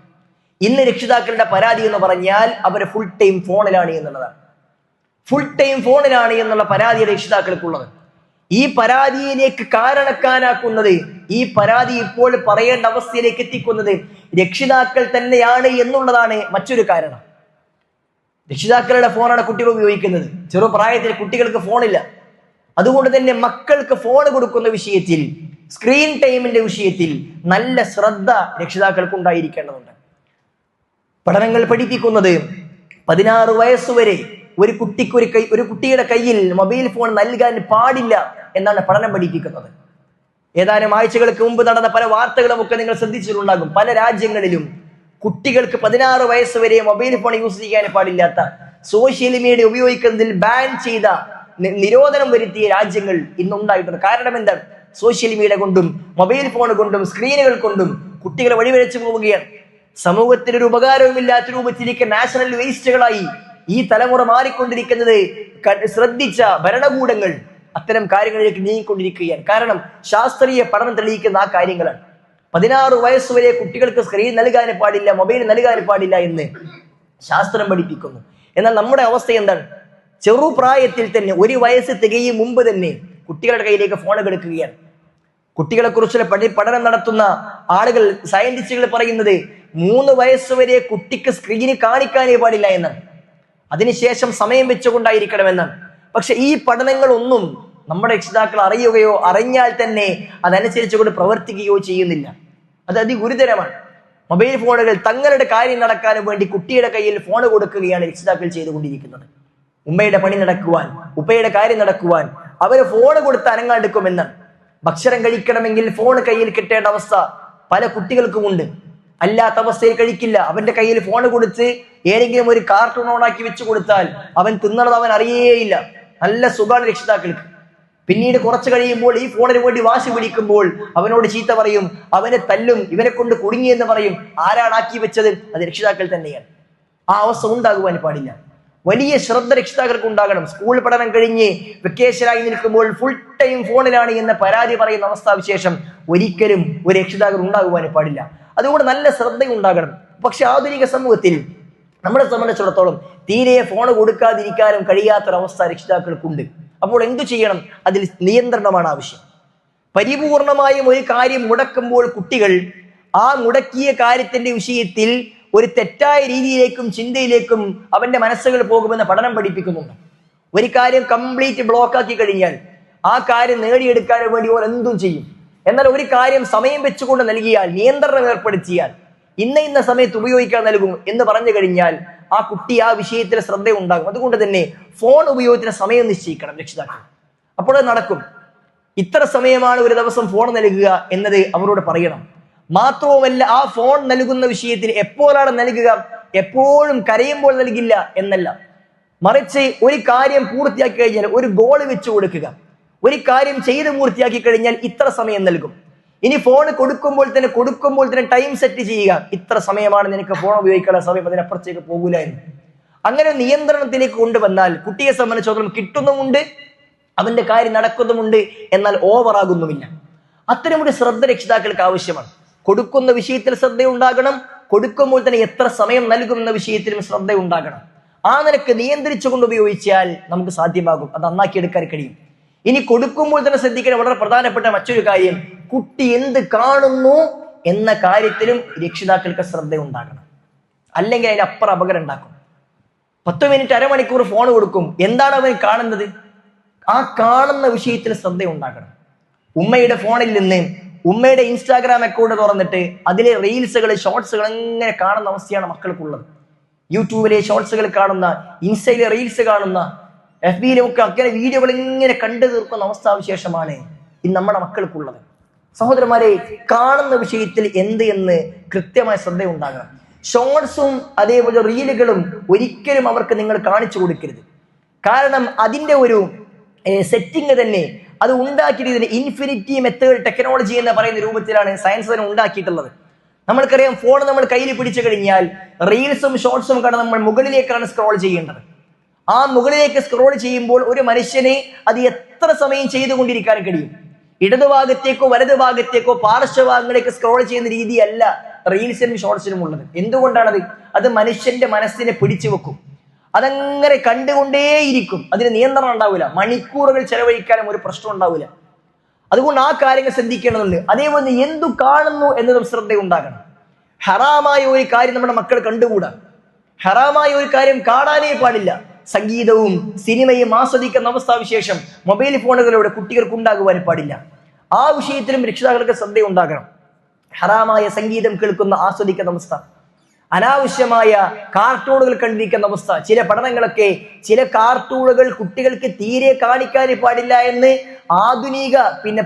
ഇന്ന് രക്ഷിതാക്കളുടെ പരാതി എന്ന് പറഞ്ഞാൽ അവർ ഫുൾ ടൈം ഫോണിലാണ് എന്നുള്ളതാണ്. ഫുൾ ടൈം ഫോണിലാണ് എന്നുള്ള പരാതി രക്ഷിതാക്കൾക്കുള്ളത്. ഈ പരാതിയിലേക്ക് കാരണക്കാരാക്കുന്നത്, ഈ പരാതി ഇപ്പോൾ പറയേണ്ട അവസ്ഥയിലേക്ക് എത്തിക്കുന്നത് രക്ഷിതാക്കൾ തന്നെയാണ് എന്നുള്ളതാണ് മറ്റൊരു കാരണം. രക്ഷിതാക്കളുടെ ഫോണാണ് കുട്ടികൾ ഉപയോഗിക്കുന്നത്. ചെറുപ്രായത്തിൽ കുട്ടികൾക്ക് ഫോണില്ല. അതുകൊണ്ട് തന്നെ മക്കൾക്ക് ഫോൺ കൊടുക്കുന്ന വിഷയത്തിൽ, സ്ക്രീൻ ടൈമിന്റെ വിഷയത്തിൽ നല്ല ശ്രദ്ധ രക്ഷിതാക്കൾക്ക് ഉണ്ടായിരിക്കേണ്ടതുണ്ട്. പഠനങ്ങൾ പഠിപ്പിക്കുന്നത് 16 വയസ്സുവരെ ഒരു കുട്ടിയുടെ കയ്യിൽ മൊബൈൽ ഫോൺ നൽകാൻ പാടില്ല എന്നാണ് പഠനം പഠിപ്പിക്കുന്നത്. ഏതാനും ആഴ്ചകൾക്ക് മുമ്പ് നടന്ന പല വാർത്തകളും ഒക്കെ നിങ്ങൾ ശ്രദ്ധിച്ചിട്ടുണ്ടാകും. പല രാജ്യങ്ങളിലും കുട്ടികൾക്ക് 16 വയസ്സ് വരെ മൊബൈൽ ഫോൺ യൂസ് ചെയ്യാൻ പാടില്ലാത്ത, സോഷ്യൽ മീഡിയ ഉപയോഗിക്കുന്നതിൽ ബാൻ ചെയ്ത, നിരോധനം വരുത്തിയ രാജ്യങ്ങൾ ഇന്നുണ്ടായിട്ടുണ്ട്. കാരണം എന്താണ്? സോഷ്യൽ മീഡിയ കൊണ്ടും മൊബൈൽ ഫോൺ കൊണ്ടും സ്ക്രീനുകൾ കൊണ്ടും കുട്ടികളെ വഴിവരച്ചു പോവുകയാണ്. സമൂഹത്തിന് ഒരു ഉപകാരവുമില്ലാത്ത രൂപത്തിലേക്ക് നാഷണൽ വേസ്റ്റുകളായി ഈ തലമുറ മാറിക്കൊണ്ടിരിക്കുന്നത് ശ്രദ്ധിച്ച ഭരണകൂടങ്ങൾ അത്തരം കാര്യങ്ങളിലേക്ക് നീങ്ങിക്കൊണ്ടിരിക്കുകയാണ്. കാരണം ശാസ്ത്രീയ പഠനം തെളിയിക്കുന്ന ആ കാര്യങ്ങളാണ്. 16 വയസ്സ് വരെ കുട്ടികൾക്ക് സ്ക്രീൻ നൽകാൻ പാടില്ല, മൊബൈൽ നൽകാൻ പാടില്ല എന്ന് ശാസ്ത്രം പഠിപ്പിക്കുന്നു. എന്നാൽ നമ്മുടെ അവസ്ഥ എന്താണ്? ചെറുപ്രായത്തിൽ തന്നെ 1 വയസ്സ് തികയും മുമ്പ് തന്നെ കുട്ടികളുടെ കയ്യിലേക്ക് ഫോൺ എടുക്കുകയാണ്. കുട്ടികളെ കുറിച്ചുള്ള പഠനം നടത്തുന്ന ആളുകൾ, സയന്റിസ്റ്റുകൾ പറയുന്നത് 3 വയസ്സ് വരെ കുട്ടിക്ക് സ്ക്രീന് കാണിക്കാനേ പാടില്ല എന്നാണ്. അതിനുശേഷം സമയം വെച്ചുകൊണ്ടായിരിക്കണമെന്നാണ്. പക്ഷെ ഈ പഠനങ്ങളൊന്നും നമ്മുടെ രക്ഷിതാക്കൾ അറിയുകയോ അറിഞ്ഞാൽ തന്നെ അതനുസരിച്ചുകൊണ്ട് പ്രവർത്തിക്കുകയോ ചെയ്യുന്നില്ല. അത് അതിഗുരുതരമാണ്. മൊബൈൽ ഫോണുകൾ തങ്ങളുടെ കാര്യം നടക്കാൻ വേണ്ടി കുട്ടിയുടെ കയ്യിൽ ഫോൺ കൊടുക്കുകയാണ് രക്ഷിതാക്കൾ ചെയ്തുകൊണ്ടിരിക്കുന്നത്. ഉമ്മയുടെ പണി നടക്കുവാൻ, ഉപ്പയുടെ കാര്യം നടക്കുവാൻ അവര് ഫോൺ കൊടുത്ത് അനങ്ങാടുക്കുമെന്നാണ്. ഭക്ഷണം കഴിക്കണമെങ്കിൽ ഫോൺ കയ്യിൽ കിട്ടേണ്ട അവസ്ഥ പല കുട്ടികൾക്കുമുണ്ട്. അല്ലാത്ത അവസ്ഥയിൽ കഴിക്കില്ല. അവന്റെ കയ്യിൽ ഫോൺ കൊടുത്ത് ഏതെങ്കിലും ഒരു കാർട്ടൂൺ ഓണാക്കി വെച്ചു കൊടുത്താൽ അവൻ തിന്നണത് അവൻ അറിയേയില്ല. നല്ല സുഖമാണ് രക്ഷിതാക്കൾക്ക്. പിന്നീട് കുറച്ച് കഴിയുമ്പോൾ ഈ ഫോണിന് വേണ്ടി വാശി പിടിക്കുമ്പോൾ അവനോട് ചീത്ത പറയും, അവനെ തല്ലും, ഇവനെ കൊണ്ട് കുടുങ്ങിയെന്ന് പറയും. ആരാണ് ആക്കി വെച്ചത്? അത് രക്ഷിതാക്കൾ തന്നെയാണ്. ആ അവസ്ഥ ഉണ്ടാകുവാൻ പാടില്ല. വലിയ ശ്രദ്ധ രക്ഷിതാക്കൾക്ക് ഉണ്ടാകണം. സ്കൂൾ പഠനം കഴിഞ്ഞ് വെക്കേഷനായി നിൽക്കുമ്പോൾ ഫുൾ ടൈം ഫോണിലാണ് എന്ന പരാതി പറയുന്ന അവസ്ഥാവിശേഷം ഒരിക്കലും ഒരു രക്ഷിതാക്കൾ ഉണ്ടാകുവാൻ പാടില്ല. അതുകൊണ്ട് നല്ല ശ്രദ്ധ ഉണ്ടാകണം. പക്ഷെ ആധുനിക സമൂഹത്തിൽ നമ്മളെ സംബന്ധിച്ചിടത്തോളം തീരെ ഫോൺ കൊടുക്കാതിരിക്കാനും കഴിയാത്തൊരവസ്ഥ രക്ഷിതാക്കൾക്കുണ്ട്. അപ്പോൾ എന്തു ചെയ്യണം? അതിൽ നിയന്ത്രണമാണ് ആവശ്യം. പരിപൂർണമായും ഒരു കാര്യം മുടക്കുമ്പോൾ കുട്ടികൾ ആ മുടക്കിയ കാര്യത്തിന്റെ വിഷയത്തിൽ ഒരു തെറ്റായ രീതിയിലേക്കും ചിന്തയിലേക്കും അവന്റെ മനസ്സുകൾ പോകുമെന്ന് പഠനം പഠിപ്പിക്കുന്നുണ്ട്. ഒരു കാര്യം കംപ്ലീറ്റ് ബ്ലോക്കാക്കി കഴിഞ്ഞാൽ ആ കാര്യം നേടിയെടുക്കാൻ വേണ്ടി ഓർ എന്തും ചെയ്യും. എന്നാൽ ഒരു കാര്യം സമയം വെച്ചുകൊണ്ട് നൽകിയാൽ, നിയന്ത്രണം ഏർപ്പെടുത്തിയാൽ, ഇന്ന സമയത്ത് ഉപയോഗിക്കാൻ നൽകും എന്ന് പറഞ്ഞു കഴിഞ്ഞാൽ ആ കുട്ടി ആ വിഷയത്തിൽ ശ്രദ്ധ ഉണ്ടാകും. അതുകൊണ്ട് തന്നെ ഫോൺ ഉപയോഗത്തിന് സമയം നിശ്ചയിക്കണം രക്ഷിതാക്കൾ. അപ്പോൾ അത് നടക്കും. ഇത്ര സമയമാണ് ഒരു ദിവസം ഫോൺ നൽകുക എന്നത് അവരോട് പറയണം. മാത്രവുമല്ല, ആ ഫോൺ നൽകുന്ന വിഷയത്തിൽ എപ്പോഴാണ് നൽകുക? എപ്പോഴും കരയുമ്പോൾ നൽകില്ല എന്നല്ല, മറിച്ച് ഒരു കാര്യം പൂർത്തിയാക്കി കഴിഞ്ഞാൽ ഒരു ഗോൾ വെച്ച് കൊടുക്കുക. ഒരു കാര്യം ചെയ്ത് പൂർത്തിയാക്കി കഴിഞ്ഞാൽ ഇത്ര സമയം നൽകും. ഇനി ഫോൺ കൊടുക്കുമ്പോൾ തന്നെ ടൈം സെറ്റ് ചെയ്യുക. ഇത്ര സമയമാണ് നിനക്ക് ഫോൺ ഉപയോഗിക്കാനുള്ള സമയം, അതിനപ്പുറത്തേക്ക് പോകൂല എന്ന്. അങ്ങനെ നിയന്ത്രണത്തിലേക്ക് കൊണ്ടുവന്നാൽ കുട്ടിയെ സംബന്ധിച്ചിടത്തോളം കിട്ടുന്നുമുണ്ട്, അവന്റെ കാര്യം നടക്കുന്നുമുണ്ട്, എന്നാൽ ഓവറാകുന്നുമില്ല. അത്തരമൊരു ശ്രദ്ധ രക്ഷിതാക്കൾക്ക് ആവശ്യമാണ്. കൊടുക്കുന്ന വിഷയത്തിൽ ശ്രദ്ധ ഉണ്ടാകണം, കൊടുക്കുമ്പോൾ തന്നെ എത്ര സമയം നൽകുമെന്ന വിഷയത്തിലും ശ്രദ്ധ ഉണ്ടാകണം. ആ നിലക്ക് നിയന്ത്രിച്ചുകൊണ്ട് ഉപയോഗിച്ചാൽ നമുക്ക് സാധ്യമാകും, അത് നന്നാക്കിയെടുക്കാൻ കഴിയും. ഇനി കൊടുക്കുമ്പോൾ തന്നെ ശ്രദ്ധിക്കാൻ വളരെ പ്രധാനപ്പെട്ട മറ്റൊരു കാര്യം, കുട്ടി എന്ത് കാണുന്നു എന്ന കാര്യത്തിലും രക്ഷിതാക്കൾക്ക് ശ്രദ്ധ ഉണ്ടാകണം. അല്ലെങ്കിൽ അതിനപ്പുറം അപകടം ഉണ്ടാക്കും. 10 മിനിറ്റ്, അരമണിക്കൂർ ഫോൺ കൊടുക്കും. എന്താണ് അവൻ കാണുന്നത്? ആ കാണുന്ന വിഷയത്തിൽ ശ്രദ്ധ ഉണ്ടാകണം. ഉമ്മയുടെ ഫോണിൽ നിന്ന് ഉമ്മയുടെ ഇൻസ്റ്റാഗ്രാം അക്കൗണ്ട് തുറന്നിട്ട് അതിലെ റീൽസുകൾ, ഷോർട്സുകൾ എങ്ങനെ കാണുന്ന അവസ്ഥയാണ് മക്കൾക്കുള്ളത്. യൂട്യൂബിലെ ഷോർട്സുകൾ കാണുന്ന, ഇൻസ്റ്റയിലെ റീൽസ് കാണുന്ന, FB-യിലും ഒക്കെ അങ്ങനെ വീഡിയോകൾ ഇങ്ങനെ കണ്ടു തീർക്കുന്ന അവസ്ഥാവിശേഷമാണ് ഇന്ന് നമ്മുടെ മക്കൾക്കുള്ളത്. സഹോദരന്മാരെ, കാണുന്ന വിഷയത്തിൽ എന്ത് എന്ന് കൃത്യമായ ശ്രദ്ധ ഉണ്ടാകണം. ഷോർട്സും അതേപോലെ റീലുകളും ഒരിക്കലും അവർക്ക് നിങ്ങൾ കാണിച്ചു കൊടുക്കരുത്. കാരണം അതിന്റെ ഒരു സെറ്റിംഗ് തന്നെ അത് ഉണ്ടാക്കിയിട്ട് ഇൻഫിനിറ്റി മെത്തേഡ് ടെക്നോളജി എന്ന് പറയുന്ന രൂപത്തിലാണ് സയൻസ് തന്നെ ഉണ്ടാക്കിയിട്ടുള്ളത്. നമ്മൾക്കറിയാം, ഫോൺ നമ്മൾ കയ്യിൽ പിടിച്ചു കഴിഞ്ഞാൽ റീൽസും ഷോർട്സും കണ്ട് നമ്മൾ മുകളിലേക്കാണ് സ്ക്രോൾ ചെയ്യേണ്ടത്. ആ മുകളിലേക്ക് സ്ക്രോൾ ചെയ്യുമ്പോൾ ഒരു മനുഷ്യനെ അത് എത്ര സമയം ചെയ്തുകൊണ്ടിരിക്കാൻ കഴിയും? ഇടതുഭാഗത്തേക്കോ വലതുഭാഗത്തേക്കോ പാർശ്വഭാഗങ്ങളിലേക്ക് സ്ക്രോൾ ചെയ്യുന്ന രീതിയല്ല റീൽസിനും ഷോർട്സിനും ഉള്ളത്. എന്തുകൊണ്ടാണത്? അത് മനുഷ്യന്റെ മനസ്സിനെ പിടിച്ചു വെക്കും. അതങ്ങനെ കണ്ടുകൊണ്ടേയിരിക്കും. അതിന് നിയന്ത്രണം ഉണ്ടാവില്ല. മണിക്കൂറുകൾ ചെലവഴിക്കാനും ഒരു പ്രശ്നം ഉണ്ടാവില്ല. അതുകൊണ്ട് ആ കാര്യങ്ങൾ ശ്രദ്ധിക്കേണ്ടതുണ്ട്. അതേപോലെ എന്തു കാണുന്നു എന്നതും ശ്രദ്ധ ഉണ്ടാകണം. ഹറാമായ ഒരു കാര്യം നമ്മുടെ മക്കൾ കണ്ടുകൂടാ. ഹറാമായ ഒരു കാര്യം കാണാനേ പാടില്ല. സംഗീതവും സിനിമയും ആസ്വദിക്കുന്ന അവസ്ഥാവിശേഷം മൊബൈൽ ഫോണുകളിലൂടെ കുട്ടികൾക്ക് ഉണ്ടാകുവാൻ പാടില്ല. ആ വിഷയത്തിലും രക്ഷിതാക്കൾക്ക് ശ്രദ്ധ ഉണ്ടാകണം. ഹറാമായ സംഗീതം കേൾക്കുന്ന, ആസ്വദിക്കുന്ന അവസ്ഥ, അനാവശ്യമായ കാർട്ടൂണുകൾ കണ്ടിരിക്കുന്ന അവസ്ഥ. ചില പഠനങ്ങളൊക്കെ ചില കാർട്ടൂണുകൾ കുട്ടികൾക്ക് തീരെ കാണിക്കാൻ പാടില്ല എന്ന് ആധുനിക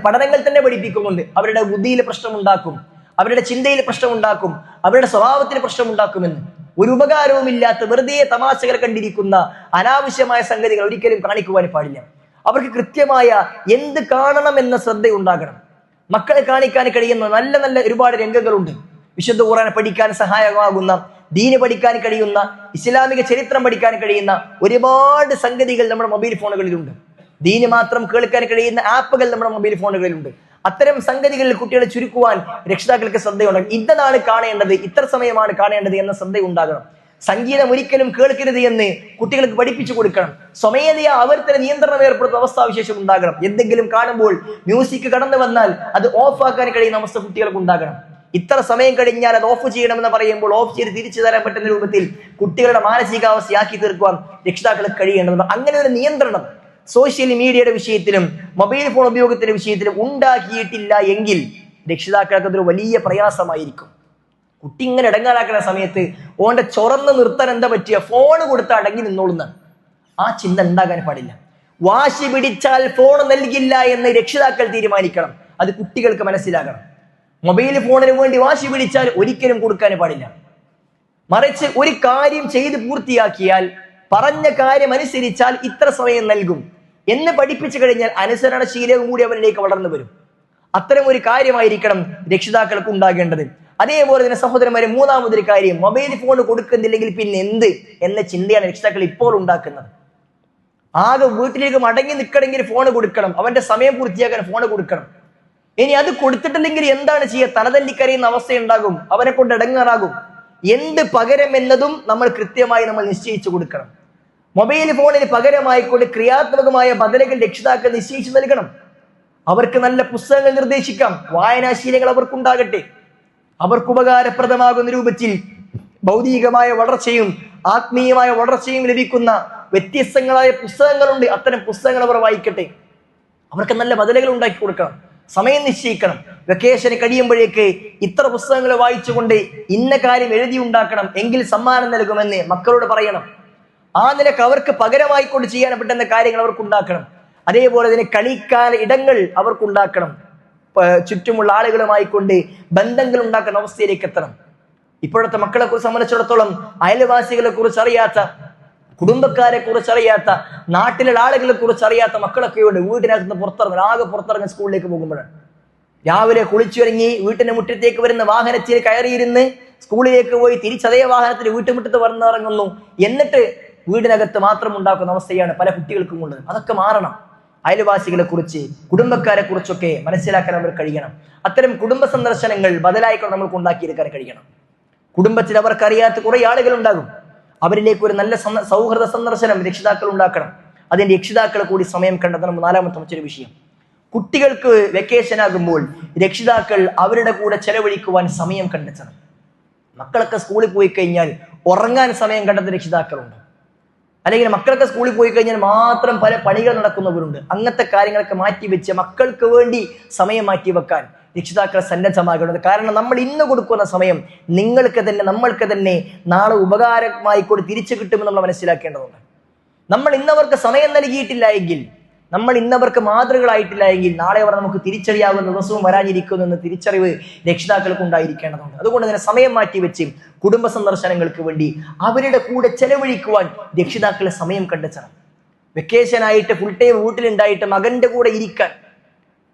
പഠനങ്ങൾ തന്നെ പഠിപ്പിക്കുന്നുണ്ട്. അവരുടെ ബുദ്ധിയിൽ പ്രശ്നമുണ്ടാക്കും, അവരുടെ ചിന്തയിൽ പ്രശ്നമുണ്ടാക്കും, അവരുടെ സ്വഭാവത്തിൽ പ്രശ്നമുണ്ടാക്കുമെന്ന്. ഒരു ഉപകാരവുമില്ലാത്ത വെറുതെ തമാശകൾ കണ്ടിരിക്കുന്ന അനാവശ്യമായ സംഗതികൾ ഒരിക്കലും കാണിക്കുവാൻ പാടില്ല. അവർക്ക് കൃത്യമായ എന്ത് കാണണം എന്ന ശ്രദ്ധ ഉണ്ടാകണം. മക്കളെ കാണിക്കാൻ കഴിയുന്ന നല്ല നല്ല ഒരുപാട് രംഗങ്ങളുണ്ട്. വിശുദ്ധ ഖുർആൻ പഠിക്കാൻ സഹായകമാകുന്ന, ദീന് പഠിക്കാൻ കഴിയുന്ന, ഇസ്ലാമിക ചരിത്രം പഠിക്കാൻ കഴിയുന്ന ഒരുപാട് സംഗതികൾ നമ്മുടെ മൊബൈൽ ഫോണുകളിലുണ്ട്. ദീന് മാത്രം കേൾക്കാൻ കഴിയുന്ന ആപ്പുകൾ നമ്മുടെ മൊബൈൽ ഫോണുകളിലുണ്ട്. അത്തരം സംഗതികളിൽ കുട്ടികളെ ചുരുക്കുവാൻ രക്ഷിതാക്കൾക്ക് ശ്രദ്ധയുണ്ടാകും. ഇതാണ് കാണേണ്ടത്, ഇത്ര സമയമാണ് കാണേണ്ടത് എന്ന ശ്രദ്ധ ഉണ്ടാകണം. സംഗീതം ഒരിക്കലും കേൾക്കരുത് എന്ന് കുട്ടികൾക്ക് പഠിപ്പിച്ചു കൊടുക്കണം. സ്വമേധയാ അവർ തന്നെ നിയന്ത്രണം ഏർപ്പെടുത്തുന്ന അവസ്ഥാവിശേഷം ഉണ്ടാകണം. എന്തെങ്കിലും കാണുമ്പോൾ മ്യൂസിക് കടന്നു വന്നാൽ അത് ഓഫ് ആക്കാൻ കഴിയുന്ന അവസ്ഥ കുട്ടികൾക്ക് ഉണ്ടാകണം. ഇത്ര സമയം കഴിഞ്ഞാൽ അത് ഓഫ് ചെയ്യണമെന്ന് പറയുമ്പോൾ ഓഫ് ചെയ്ത് തിരിച്ചു തരാൻ പറ്റുന്ന രൂപത്തിൽ കുട്ടികളുടെ മാനസികാവസ്ഥയാക്കി തീർക്കുവാൻ രക്ഷിതാക്കൾക്ക് കഴിയേണ്ടതുണ്ട്. അങ്ങനെ ഒരു നിയന്ത്രണം സോഷ്യൽ മീഡിയയുടെ വിഷയത്തിലും മൊബൈൽ ഫോൺ ഉപയോഗത്തിന്റെ വിഷയത്തിലും ഉണ്ടാക്കിയിട്ടില്ല എങ്കിൽ രക്ഷിതാക്കൾക്ക് അതൊരു വലിയ പ്രയാസമായിരിക്കും. കുട്ടി ഇങ്ങനെ ഇടങ്ങാറാക്കുന്ന സമയത്ത് ഓന്റെ ചൊറന്ന് നിർത്താൻ എന്താ പറ്റിയ, ഫോണ് കൊടുത്ത് അടങ്ങി നിന്നോളുന്ന ആ ചിന്ത ഉണ്ടാകാൻ പാടില്ല. വാശി പിടിച്ചാൽ ഫോൺ നൽകില്ല എന്ന് രക്ഷിതാക്കൾ തീരുമാനിക്കണം. അത് കുട്ടികൾക്ക് മനസ്സിലാകണം. മൊബൈൽ ഫോണിന് വേണ്ടി വാശി പിടിച്ചാൽ ഒരിക്കലും കൊടുക്കാൻ പാടില്ല. മറിച്ച് ഒരു കാര്യം ചെയ്ത് പൂർത്തിയാക്കിയാൽ, പറഞ്ഞ കാര്യം അനുസരിച്ചാൽ ഇത്ര സമയം നൽകും എന്ന് പഠിപ്പിച്ചു കഴിഞ്ഞാൽ അനുസരണശീലവും കൂടി അവരിലേക്ക് വളർന്നു വരും. അത്തരം ഒരു കാര്യമായിരിക്കണം രക്ഷിതാക്കൾക്ക് ഉണ്ടാകേണ്ടത്. അതേപോലെ തന്നെ സഹോദരന്മാരെ, മൂന്നാമതൊരു കാര്യം, മൊബൈൽ ഫോൺ കൊടുക്കുന്നില്ലെങ്കിൽ പിന്നെ എന്ത് എന്ന ചിന്തയാണ് രക്ഷിതാക്കൾ ഇപ്പോൾ ഉണ്ടാക്കുന്നത്. ആകെ വീട്ടിലേക്ക് മടങ്ങി നിൽക്കണമെങ്കിൽ ഫോൺ കൊടുക്കണം, അവന്റെ സമയം പൂർത്തിയാക്കാൻ ഫോൺ കൊടുക്കണം. ഇനി അത് കൊടുത്തിട്ടില്ലെങ്കിൽ എന്താണ് ചെയ്യുക? തലതല്ലിക്കരയുന്ന അവസ്ഥയുണ്ടാകും, അവനെ കൊണ്ട് ഇടങ്ങാറാകും. എന്ത് പകരം എന്നതും നമ്മൾ കൃത്യമായി നിശ്ചയിച്ചു കൊടുക്കണം. മൊബൈൽ ഫോണിന് പകരമായിക്കൊണ്ട് ക്രിയാത്മകമായ ബദലുകൾ രക്ഷിതാക്കൾ നിശ്ചയിച്ചു നൽകണം. അവർക്ക് നല്ല പുസ്തകങ്ങൾ നിർദ്ദേശിക്കാം, വായനാശീലങ്ങൾ അവർക്കുണ്ടാകട്ടെ. അവർക്ക് ഉപകാരപ്രദമാകുന്ന രൂപത്തിൽ ഭൗതികമായ വളർച്ചയും ആത്മീയമായ വളർച്ചയും ലഭിക്കുന്ന വ്യത്യസ്തങ്ങളായ പുസ്തകങ്ങളുണ്ട്. അത്തരം പുസ്തകങ്ങൾ അവർ വായിക്കട്ടെ. അവർക്ക് നല്ല ബദലുകൾ ഉണ്ടാക്കി കൊടുക്കണം. സമയം നിശ്ചയിക്കണം. വെക്കേഷന് കഴിയുമ്പോഴേക്ക് ഇത്ര പുസ്തകങ്ങൾ വായിച്ചുകൊണ്ട് ഇന്ന കാര്യം എഴുതി ഉണ്ടാക്കണം, എങ്കിൽ സമ്മാനം നൽകുമെന്ന് മക്കളോട് പറയണം. ആ നിലക്ക് അവർക്ക് പകരമായിക്കൊണ്ട് ചെയ്യാൻ പറ്റുന്ന കാര്യങ്ങൾ അവർക്കുണ്ടാക്കണം. അതേപോലെ തന്നെ കളിക്കാൻ ഇടങ്ങൾ അവർക്കുണ്ടാക്കണം. ചുറ്റുമുള്ള ആളുകളുമായിക്കൊണ്ട് ബന്ധങ്ങൾ ഉണ്ടാക്കുന്ന അവസ്ഥയിലേക്ക് എത്തണം. ഇപ്പോഴത്തെ മക്കളെ കുറിച്ച് സംബന്ധിച്ചിടത്തോളം അയൽവാസികളെ കുറിച്ച് അറിയാത്ത, കുടുംബക്കാരെ കുറിച്ച് അറിയാത്ത, നാട്ടിലുള്ള ആളുകളെ കുറിച്ച് അറിയാത്ത മക്കളൊക്കെയുണ്ട്. വീട്ടിനകത്ത് പുറത്തിറങ്ങും, ആകെ പുറത്തിറങ്ങി സ്കൂളിലേക്ക് പോകുമ്പോഴാണ്. രാവിലെ കുളിച്ചിറങ്ങി വീട്ടിന്റെ മുറ്റത്തേക്ക് വരുന്ന വാഹനത്തിൽ കയറിയിരുന്ന് സ്കൂളിലേക്ക് പോയി തിരിച്ചതേ വാഹനത്തിൽ വീട്ടുമുറ്റത്ത് വന്നിറങ്ങുന്നു. എന്നിട്ട് വീടിനകത്ത് മാത്രം ഉണ്ടാക്കുന്ന അവസ്ഥയാണ് പല കുട്ടികൾക്കും ഉള്ളത്. അതൊക്കെ മാറണം. അയൽവാസികളെ കുറിച്ച്, കുടുംബക്കാരെ കുറിച്ചൊക്കെ മനസ്സിലാക്കാൻ അവർ കഴിയണം. അത്തരം കുടുംബ സന്ദർശനങ്ങൾ ബദലായിക്കൊണ്ട് നമ്മൾക്ക് ഉണ്ടാക്കിയെടുക്കാൻ കഴിയണം. കുടുംബത്തിൽ അവർക്കറിയാത്ത കുറെ ആളുകൾ ഉണ്ടാകും. അവരിലേക്ക് ഒരു നല്ല സൗഹൃദ സന്ദർശനം രക്ഷിതാക്കൾ ഉണ്ടാക്കണം. അതിന് രക്ഷിതാക്കൾ കൂടി സമയം കണ്ടെത്തണം. നാലാമത്തെ മറ്റൊരു വിഷയം, കുട്ടികൾക്ക് വെക്കേഷൻ ആകുമ്പോൾ രക്ഷിതാക്കൾ അവരുടെ കൂടെ ചെലവഴിക്കുവാൻ സമയം കണ്ടെത്തണം. മക്കളൊക്കെ സ്കൂളിൽ പോയി കഴിഞ്ഞാൽ ഉറങ്ങാൻ സമയം കണ്ടെത്തുന്ന രക്ഷിതാക്കളുണ്ട്. അല്ലെങ്കിൽ മക്കളൊക്കെ സ്കൂളിൽ പോയി കഴിഞ്ഞാൽ മാത്രം പല പണികൾ നടക്കുന്നവരുണ്ട്. അങ്ങനത്തെ കാര്യങ്ങളൊക്കെ മാറ്റിവെച്ച് മക്കൾക്ക് വേണ്ടി സമയം മാറ്റിവെക്കാൻ രക്ഷിതാക്കൾ സന്നദ്ധമാകുന്നത്. കാരണം നമ്മൾ ഇന്ന് കൊടുക്കുന്ന സമയം നിങ്ങൾക്ക് തന്നെ നമ്മൾക്ക് തന്നെ നാളെ ഉപകാരമായി കൂടി തിരിച്ചു കിട്ടുമെന്ന് നമ്മൾ മനസ്സിലാക്കേണ്ടതുണ്ട്. നമ്മൾ ഇന്നവർക്ക് സമയം നൽകിയിട്ടില്ല എങ്കിൽ, നമ്മൾ ഇന്നവർക്ക് മാതൃകളായിട്ടില്ല എങ്കിൽ നാളെ അവർ നമുക്ക് തിരിച്ചറിയാവുന്ന ദിവസവും വരാനിരിക്കുന്നു എന്ന തിരിച്ചറിവ് രക്ഷിതാക്കൾക്ക് ഉണ്ടായിരിക്കേണ്ടതുണ്ട്. അതുകൊണ്ട് തന്നെ സമയം മാറ്റിവെച്ച് കുടുംബ സന്ദർശനങ്ങൾക്ക് വേണ്ടി അവരുടെ കൂടെ ചെലവഴിക്കുവാൻ രക്ഷിതാക്കളെ സമയം കണ്ടെത്തണം. വെക്കേഷനായിട്ട് ഫുൾ ടൈം വീട്ടിലുണ്ടായിട്ട് മകന്റെ കൂടെ ഇരിക്കാൻ,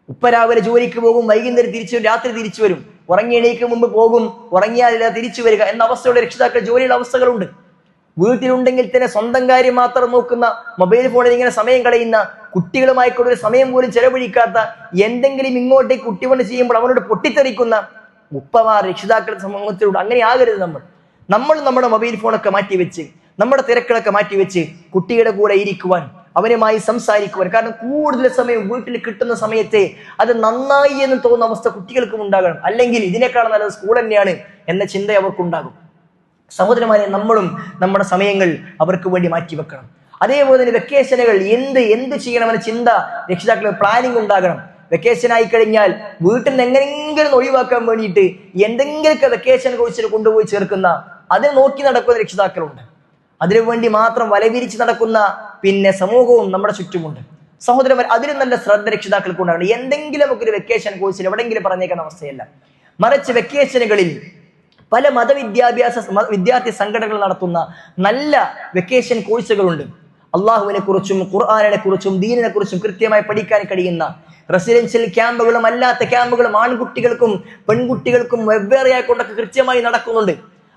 ഉപ്പ രാവിലെ ജോലിക്ക് പോകും, വൈകുന്നേരം തിരിച്ചു വരും, രാത്രി തിരിച്ചു വരും, ഉറങ്ങി എണീക്ക് മുമ്പ് പോകും, ഉറങ്ങിയാലില്ല തിരിച്ചു വരിക എന്ന അവസ്ഥയുടെ രക്ഷിതാക്കൾ ജോലിയുടെ അവസ്ഥകളുണ്ട്. വീട്ടിലുണ്ടെങ്കിൽ തന്നെ സ്വന്തം കാര്യം മാത്രം നോക്കുന്ന, മൊബൈൽ ഫോണിൽ ഇങ്ങനെ സമയം കളയുന്ന, കുട്ടികളുമായിക്കൊണ്ട് ഒരു സമയം പോലും ചെലവഴിക്കാത്ത, എന്തെങ്കിലും ഇങ്ങോട്ടേക്ക് കുട്ടിപണി ചെയ്യുമ്പോൾ അവനോട് പൊട്ടിത്തെറിക്കുന്ന ഉപ്പമാർ രക്ഷിതാക്കളുടെ സമൂഹത്തിലൂടെ അങ്ങനെ ആകരുത്. നമ്മൾ നമ്മുടെ മൊബൈൽ ഫോണൊക്കെ മാറ്റിവെച്ച്, നമ്മുടെ തിരക്കുകളൊക്കെ മാറ്റിവെച്ച് കുട്ടിയുടെ കൂടെ ഇരിക്കുവാൻ, അവനുമായി സംസാരിക്കുവാൻ. കാരണം കൂടുതൽ സമയം വീട്ടിൽ കിട്ടുന്ന സമയത്തെ അത് നന്നായി എന്ന് തോന്നുന്ന അവസ്ഥ കുട്ടികൾക്കും ഉണ്ടാകണം. അല്ലെങ്കിൽ ഇതിനേക്കാൾ നല്ലത് സ്കൂൾ തന്നെയാണ് എന്ന ചിന്ത അവർക്കുണ്ടാകും. സഹോദരന്മാരെ, നമ്മളും നമ്മുടെ സമയങ്ങൾ അവർക്ക് വേണ്ടി മാറ്റിവെക്കണം. അതേപോലെ തന്നെ വെക്കേഷനുകൾ എന്ത് ചെയ്യണമെന്ന ചിന്ത രക്ഷിതാക്കൾ പ്ലാനിങ് ഉണ്ടാകണം. വെക്കേഷൻ ആയി കഴിഞ്ഞാൽ വീട്ടിൽ നിന്ന് എങ്ങനെയെങ്കിലും ഒഴിവാക്കാൻ വേണ്ടിയിട്ട് എന്തെങ്കിലുമൊക്കെ വെക്കേഷൻ കോഴ്സിൽ കൊണ്ടുപോയി ചേർക്കുന്ന അതിനെ നോക്കി നടക്കുന്ന രക്ഷിതാക്കളുണ്ട്. അതിനുവേണ്ടി മാത്രം വലവിരിച്ച് നടക്കുന്ന സമൂഹവും നമ്മുടെ ചുറ്റുമുണ്ട്. സഹോദരന്മാർ, അതിലും നല്ല ശ്രദ്ധ രക്ഷിതാക്കൾക്ക് ഉണ്ടാകണം. എന്തെങ്കിലും ഒരു വെക്കേഷൻ കോഴ്സിൽ എവിടെയെങ്കിലും പറഞ്ഞേക്കുന്ന അവസ്ഥയല്ല. മറിച്ച് വെക്കേഷനുകളിൽ പല വിദ്യാർത്ഥി സംഘടനകൾ നടത്തുന്ന നല്ല വെക്കേഷൻ കോഴ്സുകളുണ്ട്. അള്ളാഹുവിനെ കുറിച്ചും ഖുർആനിനെ കുറിച്ചും ദീനിനെ കുറിച്ചും കൃത്യമായി പഠിക്കാൻ കഴിയുന്ന റെസിഡൻഷ്യൽ ക്യാമ്പുകളും അല്ലാത്ത ക്യാമ്പുകളും ആൺകുട്ടികൾക്കും പെൺകുട്ടികൾക്കും വെവ്വേറെയായിക്കൊണ്ടൊക്കെ കൃത്യമായി നടക്കുന്നുണ്ട്.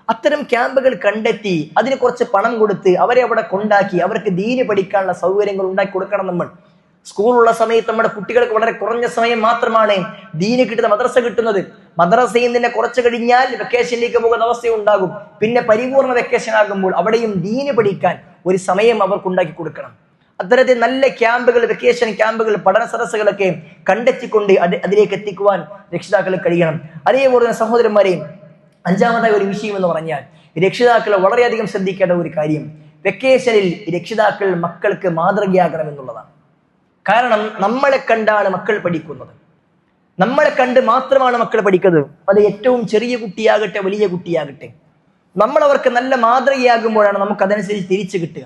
അത്തരം ക്യാമ്പുകൾ കണ്ടെത്തി അതിന് കുറച്ച് പണം കൊടുത്ത് അവരെ അവിടെ കൊണ്ടാക്കി അവർക്ക് ദീന് പഠിക്കാനുള്ള സൗകര്യങ്ങൾ ഉണ്ടാക്കി കൊടുക്കണം. നമ്മൾ സ്കൂളുള്ള സമയത്ത് നമ്മുടെ കുട്ടികൾക്ക് വളരെ കുറഞ്ഞ സമയം മാത്രമാണ് ദീന് കിട്ടുന്ന മദ്രസ കിട്ടുന്നത്. മദ്രസയിൽ നിന്ന് കുറച്ച് കഴിഞ്ഞാൽ വെക്കേഷനിലേക്ക് പോകുന്ന അവസ്ഥയുണ്ടാകും. പിന്നെ പരിപൂർണ വെക്കേഷൻ ആകുമ്പോൾ അവിടെയും ദീന് പഠിക്കാൻ ഒരു സമയം അവർക്ക് ഉണ്ടാക്കി കൊടുക്കണം. അത്തരത്തിൽ നല്ല ക്യാമ്പുകൾ, വെക്കേഷൻ ക്യാമ്പുകൾ, പഠന സദസ്സുകളൊക്കെ കണ്ടെത്തിക്കൊണ്ട് അതിലേക്ക് എത്തിക്കുവാൻ രക്ഷിതാക്കൾ കഴിയണം. അതേപോലെ തന്നെ സഹോദരന്മാരെയും അഞ്ചാമതായ ഒരു വിഷയം എന്ന് പറഞ്ഞാൽ രക്ഷിതാക്കൾ വളരെയധികം ശ്രദ്ധിക്കേണ്ട ഒരു കാര്യം, വെക്കേഷനിൽ രക്ഷിതാക്കൾ മക്കൾക്ക് മാതൃകയാകണം എന്നുള്ളതാണ്. കാരണം നമ്മളെ കണ്ടാണ് മക്കൾ പഠിക്കുന്നത്. നമ്മളെ കണ്ട് മാത്രമാണ് മക്കൾ പഠിക്കുന്നത്. അത് ഏറ്റവും ചെറിയ കുട്ടിയാകട്ടെ വലിയ കുട്ടിയാകട്ടെ, നമ്മൾ അവർക്ക് നല്ല മാതൃകയാകുമ്പോഴാണ് നമുക്ക് അതനുസരിച്ച് തിരിച്ചു കിട്ടുക.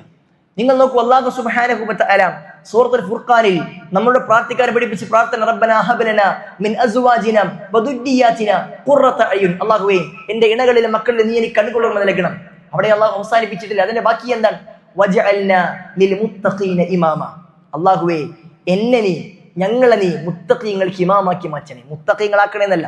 നിങ്ങൾ നോക്കൂ, അല്ലാഹു സുബ്ഹാനഹു വ തആല സൂറത്തുൽ ഫുർഖാനിൽ നമ്മളോട് പ്രാർത്ഥിക്കാൻ പഠിപ്പിച്ച പ്രാർത്ഥന, റബ്ബനാ ഹബ് ലനാ മിൻ അസ്വാജിനാ വദുരിയാതിനാ ഖുർറത അയുൻ. അല്ലാഹുവേ, എന്റെ ഇണകളിലെ മക്കളിൽ നീ എനിക്ക് കൺകുളിർമ നൽകണം. അവിടെ അല്ലാഹു അവസാനിപ്പിച്ചിട്ടില്ല. അതിന്റെ ബാക്കി എന്താണ്? വജഅൽനാ ലിൽ മുത്തഖീന ഇമാമ. അല്ലാഹുവേ, ഞങ്ങളെ നീ മുത്തഖീങ്ങൾക്ക് ഇമാമാക്കി മാറ്റണേ. മുത്തഖീങ്ങളാക്കണേന്നല്ല,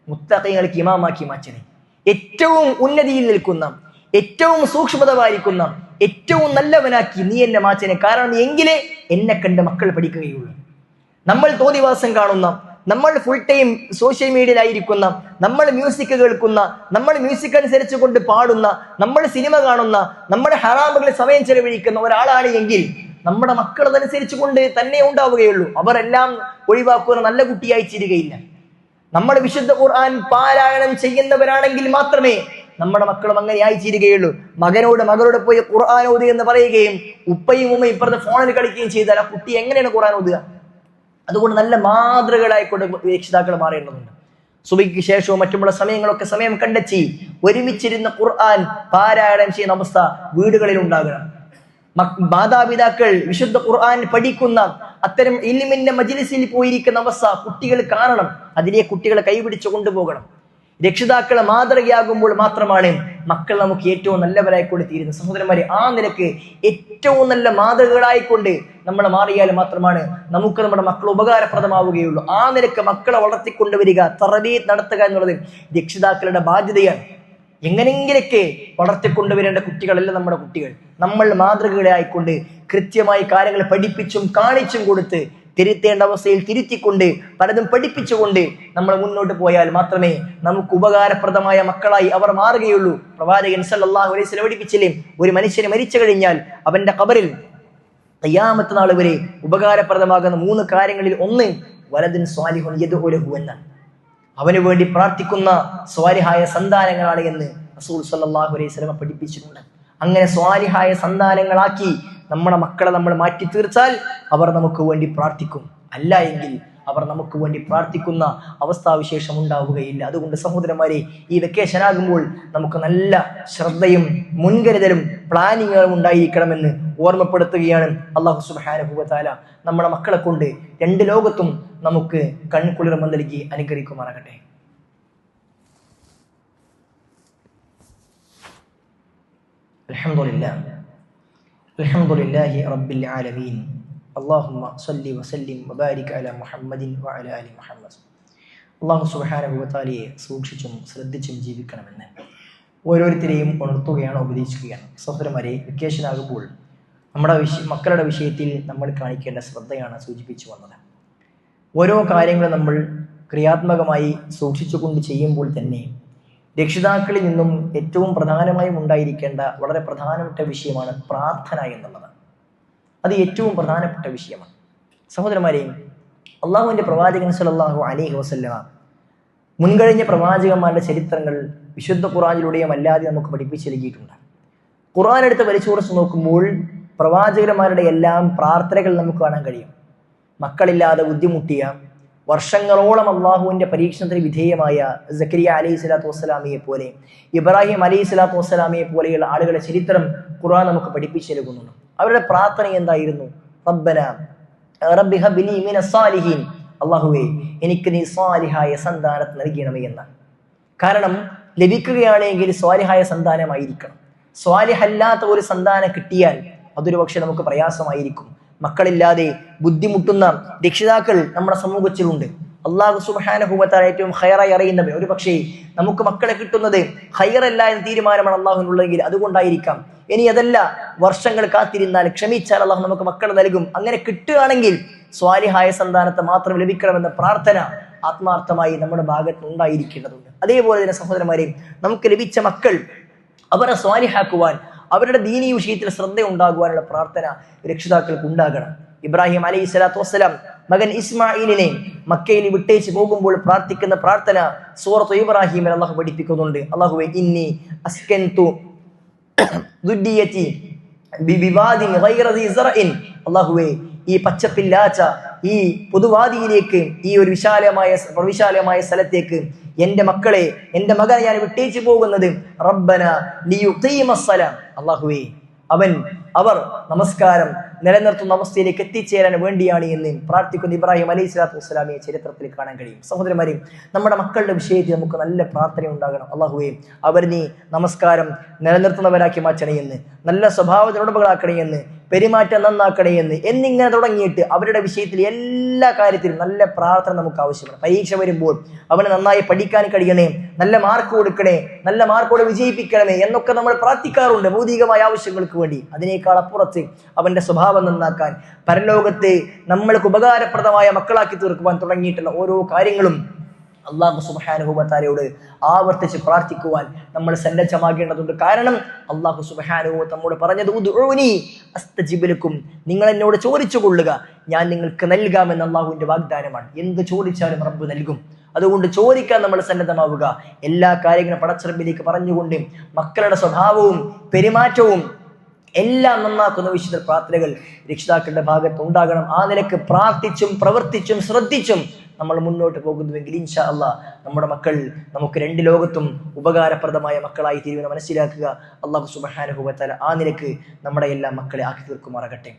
മുത്തഖീങ്ങൾക്ക് ഇമാമാക്കി മാറ്റണേ. ഏറ്റവും ഉന്നതിയിൽ നിൽക്കുന്ന, ഏറ്റവും സൂക്ഷ്മത പാലിക്കുന്ന, ഏറ്റവും നല്ലവനാക്കി നീ എന്നെ മാറ്റണേ. കാരണം എങ്കിലേ എന്നെ കണ്ട് മക്കൾ പഠിക്കുകയുള്ളൂ. നമ്മൾ തോന്നിവാസം കാണുന്ന, നമ്മൾ ഫുൾ ടൈം സോഷ്യൽ മീഡിയയിലായിരിക്കുന്ന, നമ്മൾ മ്യൂസിക് കേൾക്കുന്ന, നമ്മൾ മ്യൂസിക് അനുസരിച്ച് കൊണ്ട് പാടുന്ന, നമ്മൾ സിനിമ കാണുന്ന, നമ്മുടെ ഹറാമുകളിൽ സമയം ചെലവഴിക്കുന്ന ഒരാളാണ് എങ്കിൽ നമ്മുടെ മക്കൾ അതനുസരിച്ച് കൊണ്ട് തന്നെ ഉണ്ടാവുകയുള്ളൂ. അവരെല്ലാം ഒഴിവാക്കുന്ന നല്ല കുട്ടിയായി തീരുകയില്ല. നമ്മൾ വിശുദ്ധ ഖുർആൻ പാരായണം ചെയ്യുന്നവരാണെങ്കിൽ മാത്രമേ നമ്മുടെ മക്കളും അങ്ങനെ ആയി തീരുകയുള്ളൂ. മകളോട് പോയി ഖുർആൻ ഓതുക എന്ന് പറയുകയും ഉപ്പയും ഉമ്മയും ഇപ്പുറത്തെ ഫോണിൽ കളിക്കുകയും ചെയ്താൽ ആ കുട്ടി എങ്ങനെയാണ് ഖുർആൻ ഓതുക? അതുകൊണ്ട് നല്ല മാതൃകളായിക്കൊണ്ട് രക്ഷിതാക്കൾ മാറേണ്ടതുണ്ട്. സുബഹിക്ക് ശേഷവും മറ്റുമുള്ള സമയങ്ങളൊക്കെ സമയം കണ്ടെത്തി ഒരുമിച്ചിരുന്ന ഖുർആൻ പാരായണം ചെയ്യുന്ന അവസ്ഥ വീടുകളിൽ ഉണ്ടാകണം. മാതാപിതാക്കൾ വിശുദ്ധ ഖുർആൻ പഠിക്കുന്ന അത്തരം ഇൽമിന്റെ മജ്ലിസിൽ പോയിരിക്കുന്ന അവസ്ഥ കുട്ടികൾ കാണണം. അതിലെ കുട്ടികളെ കൈപിടിച്ചു കൊണ്ടുപോകണം. രക്ഷിതാക്കളെ മാതൃകയാകുമ്പോൾ മാത്രമാണ് മക്കൾ നമുക്ക് ഏറ്റവും നല്ലവരായിക്കൊണ്ട് തീരുന്നത്. സഹോദരന്മാരെ, ആ നിലക്ക് ഏറ്റവും നല്ല മാതൃകകളായിക്കൊണ്ട് നമ്മൾ മാറിയാൽ മാത്രമാണ് നമുക്ക് നമ്മുടെ മക്കൾ ഉപകാരപ്രദമാവുകയുള്ളൂ. ആ നിലക്ക് മക്കളെ വളർത്തിക്കൊണ്ടുവരിക, തർബീയത്ത് നടത്തുക എന്നുള്ളത് രക്ഷിതാക്കളുടെ ബാധ്യതയാണ്. എങ്ങനെങ്കിലൊക്കെ വളർത്തിക്കൊണ്ടുവരേണ്ട കുട്ടികളല്ല നമ്മുടെ കുട്ടികൾ. നമ്മൾ മാതൃകകളെ ആയിക്കൊണ്ട് കൃത്യമായി കാര്യങ്ങൾ പഠിപ്പിച്ചും കാണിച്ചും കൊടുത്ത് തിരുത്തേണ്ട അവസ്ഥയിൽ തിരുത്തിക്കൊണ്ട് പലതും പഠിപ്പിച്ചുകൊണ്ട് നമ്മൾ മുന്നോട്ട് പോയാൽ മാത്രമേ നമുക്ക് ഉപകാരപ്രദമായ മക്കളായി അവർ മാറുകയുള്ളൂ. പ്രവാചകൻ സല്ലല്ലാഹു അലൈഹി വസല്ലം പഠിപ്പിച്ചില്ലേ, ഒരു മനുഷ്യന് മരിച്ചു കഴിഞ്ഞാൽ അവന്റെ ഖബറിൽ ഖിയാമത്ത് നാൾ വരെ ഉപകാരപ്രദമാകുന്ന 3 കാര്യങ്ങളിൽ ഒന്ന് വലദുൻ സ്വാലിഹുൻ യദ്ഉ ലഹു എന്നാണ്. അവന് വേണ്ടി പ്രാർത്ഥിക്കുന്ന സ്വാലിഹായ സന്താനങ്ങളാണ് എന്ന് റസൂൽ സല്ലല്ലാഹു അലൈഹി വസല്ലം പഠിപ്പിച്ചിട്ടുണ്ട്. അങ്ങനെ സ്വാലിഹായ സന്താനങ്ങളാക്കി നമ്മുടെ മക്കളെ നമ്മൾ മാറ്റി തീർച്ചാൽ അവർ നമുക്ക് വേണ്ടി പ്രാർത്ഥിക്കും. അല്ല എങ്കിൽ അവർ നമുക്ക് വേണ്ടി പ്രാർത്ഥിക്കുന്ന അവസ്ഥാവിശേഷം ഉണ്ടാവുകയില്ല. അതുകൊണ്ട് സഹോദരന്മാരെ, ഈ വെക്കേഷൻ ആകുമ്പോൾ നമുക്ക് നല്ല ശ്രദ്ധയും മുൻകരുതലും പ്ലാനിങ്ങുകളും ഉണ്ടായിരിക്കണമെന്ന് ഓർമ്മപ്പെടുത്തുകയാണ്. അല്ലാഹു സുബ്ഹാനഹു വ തആല നമ്മുടെ മക്കളെ കൊണ്ട് 2 ലോകത്തും നമുക്ക് കൺകുളിർമ നൽകി അനുഗ്രഹിക്കുമാറാകട്ടെ. അൽഹംദുലില്ലാഹി റബ്ബിൽ ആലമീൻ. അല്ലാഹുമ്മ സ്വല്ലി വസല്ലിം വബാരിക് അലാ മുഹമ്മദിൻ വഅലാ ആലി മുഹമ്മദ്. അല്ലാഹു സുബ്ഹാനഹു വ തആലയെ സൂക്ഷിച്ചും ശ്രദ്ധിച്ചും ജീവിക്കണമെന്ന് ഓരോരുത്തരെയും ഉണർത്തുകയാണ്, ഉപദേശിക്കുകയാണ്. സഹോദരന്മാരെ, വെക്കേഷൻ ആകുമ്പോൾ നമ്മുടെ മക്കളുടെ വിഷയത്തിൽ നമ്മൾ കാണിക്കേണ്ട ശ്രദ്ധയാണ് സൂചിപ്പിച്ചു വന്നത്. ഓരോ കാര്യങ്ങളും നമ്മൾ ക്രിയാത്മകമായി സൂക്ഷിച്ചുകൊണ്ട് ചെയ്യുമ്പോൾ തന്നെ രക്ഷിതാക്കളിൽ നിന്നും ഏറ്റവും പ്രധാനമായും ഉണ്ടായിരിക്കേണ്ട വളരെ പ്രധാനപ്പെട്ട വിഷയമാണ് പ്രാർത്ഥന എന്നുള്ളത്. അത് ഏറ്റവും പ്രധാനപ്പെട്ട വിഷയമാണ്. സഹോദരന്മാരെ, അള്ളാഹുവിൻ്റെ പ്രവാചകൻ സല്ലല്ലാഹു അലൈഹി വസല്ലമ മുൻകഴിഞ്ഞ പ്രവാചകന്മാരുടെ ചരിത്രങ്ങൾ വിശുദ്ധ ഖുർആനിലൂടെയും അല്ലാതെ നമുക്ക് പഠിപ്പിച്ചു നൽകിയിട്ടുണ്ട്. ഖുർആൻ എടുത്ത് പരിശോധിച്ച് നോക്കുമ്പോൾ പ്രവാചകന്മാരുടെ എല്ലാം പ്രാർത്ഥനകൾ നമുക്ക് കാണാൻ കഴിയും. മക്കളില്ലാതെ ബുദ്ധിമുട്ടിയ, വർഷങ്ങളോളം അള്ളാഹുവിന്റെ പരീക്ഷണത്തിന് വിധേയമായ സക്കരിയ അലൈഹി സ്വലാത്തു വസ്സലാമിയെ പോലെ, ഇബ്രാഹിം അലൈഹി സ്വലാത്തു വസ്സലാമിയെ പോലെയുള്ള ആളുകളുടെ ചരിത്രം ഖുർആൻ നമുക്ക് പഠിപ്പിച്ചു നൽകുന്നുണ്ട്. അവരുടെ പ്രാർത്ഥന എന്തായിരുന്നു? റബ്ബന റബ്ബി ഹബ്ലി മിനസ് സാലിഹീൻ, അള്ളാഹുവേ എനിക്ക് നീ സ്വാലിഹായ സന്താനത്തെ നൽകണമേ എന്നാണ്. കാരണം ലഭിക്കുകയാണെങ്കിൽ സ്വാലിഹായ സന്താനമായിരിക്കണം. സ്വാലിഹല്ലാത്ത ഒരു സന്താനം കിട്ടിയാൽ അതൊരു പക്ഷെ നമുക്ക് പ്രയാസമായിരിക്കും. മക്കളില്ലാതെ ബുദ്ധിമുട്ടുന്ന രക്ഷിതാക്കൾ നമ്മുടെ സമൂഹത്തിലുണ്ട്. അള്ളാഹു സുബ്ഹാനഹു വ തആല ഏറ്റവും ഖൈറായി അറിയുന്നവൻ. ഒരു പക്ഷേ നമുക്ക് മക്കളെ കിട്ടുന്നത് ഖൈറല്ല എന്ന തീരുമാനമാണ് അള്ളാഹുവിനുള്ളതെങ്കിൽ അതുകൊണ്ടായിരിക്കാം. ഇനി അതല്ല, വർഷങ്ങൾ കാത്തിരുന്നാൽ ക്ഷമിച്ചാൽ അള്ളാഹു നമുക്ക് മക്കളെ നൽകും. അങ്ങനെ കിട്ടുകയാണെങ്കിൽ സ്വാലിഹായ സന്താനത്തെ മാത്രം ലഭിക്കണമെന്ന പ്രാർത്ഥന ആത്മാർത്ഥമായി നമ്മുടെ ഭാഗത്ത് ഉണ്ടായിരിക്കേണ്ടതുണ്ട്. അതേപോലെ തന്നെ സഹോദരന്മാരെ, നമുക്ക് ലഭിച്ച മക്കൾ അവരെ സ്വാലിഹാക്കുവാൻ, അവരുടെ ദീനീ വിഷയത്തിൽ ശ്രദ്ധ ഉണ്ടാകുവാനുള്ള പ്രാർത്ഥന രക്ഷിതാക്കൾക്ക് ഉണ്ടാകണം. ഇബ്രാഹിം അലൈഹി സ്വലാത്തു വസ്സലാം മകൻ ഇസ്മായിലിനെ മക്കയിൽ വിട്ടേച്ച് പോകുമ്പോൾ പ്രാർത്ഥിക്കുന്ന പ്രാർത്ഥന സൂറത്ത് ഇബ്രാഹിമിൽ അള്ളാഹു പഠിപ്പിക്കുന്നുണ്ട്. അല്ലാഹുവേ ഇന്നി അസ്കൻതു ദുർരിയതി ബിവാദിൻ ഗൈറ ദി സറഇൻ, അല്ലാഹുവേ ഈ പച്ചപ്പില്ലാച്ച ഈ പൊതുവാദിയിലേക്ക്, ഈ ഒരു വിശാലമായ സ്ഥലത്തേക്ക് എന്റെ മക്കളെ, എന്റെ മകനെ ഞാൻ വിട്ടേച്ചു പോകുന്നത് റബ്ബന ലിയുഖീമസ്സലാം, അല്ലാഹുവേ അവർ നമസ്കാരം നിലനിർത്തുന്ന അവസ്ഥയിലേക്ക് എത്തിച്ചേരാൻ വേണ്ടിയാണ് എന്ന് പ്രാർത്ഥിക്കുന്ന ഇബ്രാഹിം അലൈഹി സ്വലാത്തു വസ്സലാമിയെ ചരിത്രത്തിൽ കാണാൻ കഴിയും. സഹോദരന്മാരെ, നമ്മുടെ മക്കളുടെ വിഷയത്തിൽ നമുക്ക് നല്ല പ്രാർത്ഥന ഉണ്ടാകണം. അല്ലാഹുവേ അവർ നീ നമസ്കാരം നിലനിർത്തുന്നവരാക്കി മാറ്റണേ എന്ന്, നല്ല സ്വഭാവത്തിനുടമകളാക്കണേ എന്ന്, പെരുമാറ്റം നന്നാക്കണേ എന്നിങ്ങനെ തുടങ്ങിയിട്ട് അവരുടെ വിഷയത്തിൽ എല്ലാ കാര്യത്തിലും നല്ല പ്രാർത്ഥന നമുക്ക് ആവശ്യമാണ്. പരീക്ഷ വരുമ്പോൾ അവന് നന്നായി പഠിക്കാൻ കഴിയണേ, നല്ല മാർക്ക് കൊടുക്കണേ, നല്ല മാർക്കോടെ വിജയിപ്പിക്കണമേ എന്നൊക്കെ നമ്മൾ പ്രാർത്ഥിക്കാറുണ്ട് ഭൗതികമായ ആവശ്യങ്ങൾക്ക് വേണ്ടി. അതിനേക്കാൾ അപ്പുറത്ത് അവന്റെ സ്വഭാവം നന്നാക്കാൻ, പരലോകത്തെ നമ്മൾക്ക് ഉപകാരപ്രദമായ മക്കളാക്കി തീർക്കുവാൻ തുടങ്ങിയിട്ടുള്ള ഓരോ കാര്യങ്ങളും അല്ലാഹു സുബ്ഹാനഹു വ തആലയോട് ആവർത്തിച്ച് പ്രാർത്ഥിക്കുവാൻ നമ്മൾ സന്നദ്ധമാകേണ്ടതുണ്ട്. കാരണം അല്ലാഹു സുബ്ഹാനഹു നമ്മോട് പറഞ്ഞത് ഉദ്ഉനി അസ്തജിബ് ലക്കും, നിങ്ങൾ എന്നോട് ചോദിച്ചു കൊള്ളുക, ഞാൻ നിങ്ങൾക്ക് നൽകാമെന്ന് അല്ലാഹുവിന്റെ വാഗ്ദാനമാണ്. എന്ത് ചോദിച്ചാലും റബ്ബ് നൽകും. അതുകൊണ്ട് ചോദിക്കാൻ നമ്മൾ സന്നദ്ധമാവുക. എല്ലാ കാര്യങ്ങളും പടച്ചറബിലേക്ക് പറഞ്ഞുകൊണ്ട് മക്കളുടെ സ്വഭാവവും പെരുമാറ്റവും എല്ലാം നന്നാക്കുന്ന വിശുദ്ധ പ്രാർത്ഥനകൾ രക്ഷിതാക്കളുടെ ഭാഗത്ത് ഉണ്ടാകണം. ആ നിലക്ക് പ്രാർത്ഥിച്ചും പ്രവർത്തിച്ചും ശ്രദ്ധിച്ചും നമ്മൾ മുന്നോട്ട് പോകുന്നുവെങ്കിൽ ഇൻഷാ അല്ലാഹ് നമ്മുടെ മക്കൾ നമുക്ക് രണ്ട് ലോകത്തും ഉപകാരപ്രദമായ മക്കളായി തീരുമെന്ന് മനസ്സിലാക്കുക. അല്ലാഹു സുബ്ഹാനഹു വ തആല ആ നിലക്ക് നമ്മുടെ എല്ലാ മക്കളെ ആക്കി തീർക്കുമാറാകട്ടെ.